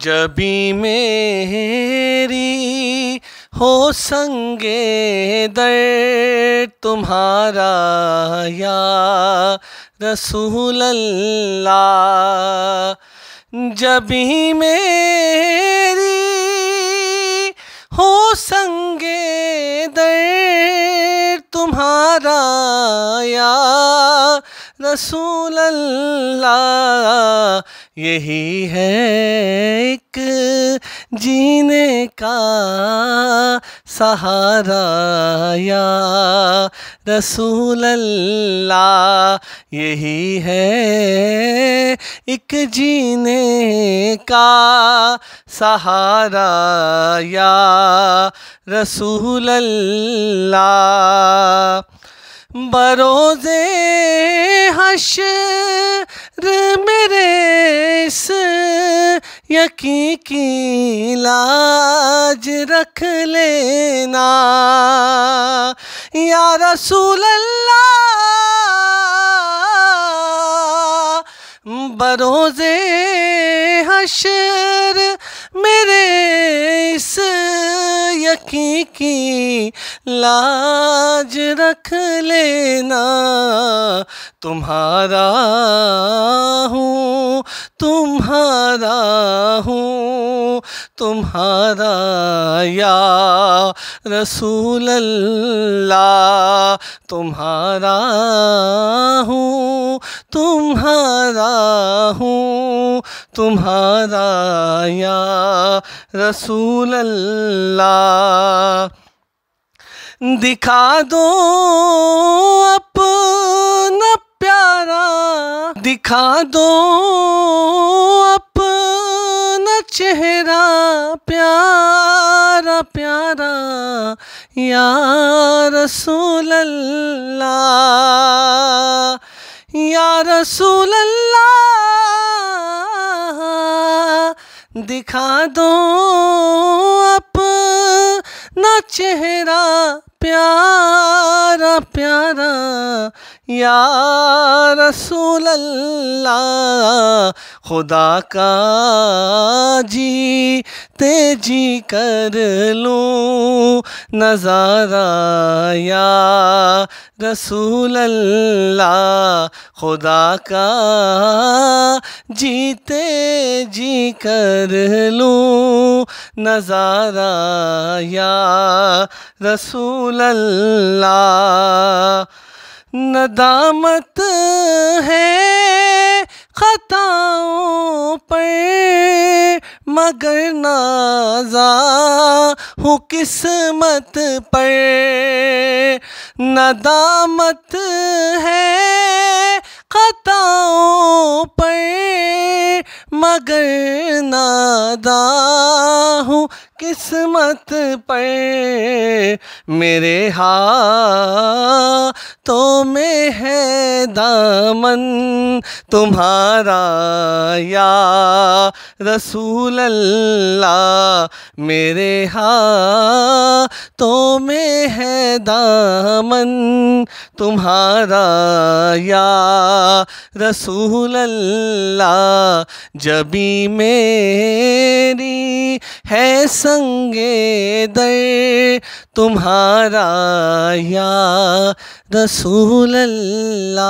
जबी मेरी हो संगे दर तुम्हारा या रसूल अल्लाह। जबी मेरी हो संगे दर तुम्हारा या रसूल अल्लाह। यही है एक जीने का सहारा या रसूल अल्लाह। यही है एक जीने का सहारा या रसूल अल्लाह। बरोज़े हश्र मेरे इस यकीन की लाज रख लेना या रसूल अल्लाह। बरोज़े हश्र मेरे इस यकीन की लाज रख लेना। तुम्हारा हूँ तुम्हारा हूँ तुम्हारा या रसूल अल्लाह। तुम्हारा हूँ तुम्हारा हूँ तुम्हारा या रसूल अल्लाह। दिखा दो अपना प्यारा, दिखा दो अपना चेहरा प्यारा प्यारा या रसूल अल्लाह। या रसूल अल्लाह दिखा दो अपना चेहरा प्यारा प्यारा या रसूल अल्लाह। खुदा का जीते जी कर लूँ नज़ारा या रसूल अल्लाह। खुदा का जीते जी कर लूँ नज़ारा या रसूल अल्लाह। नदामत है खताओं पर मगर नाज़ा हूँ किस्मत पर। नदामत है खताओं पर मगर नादा हूँ किस्मत पर। मेरे हाथों में है दामन तुम्हारा या रसूल अल्लाह। मेरे हाथों में है दामन तुम्हारा या रसूल अल्लाह। जबी मेरी है संगे दर तुम्हारा या रसूल अल्लाह।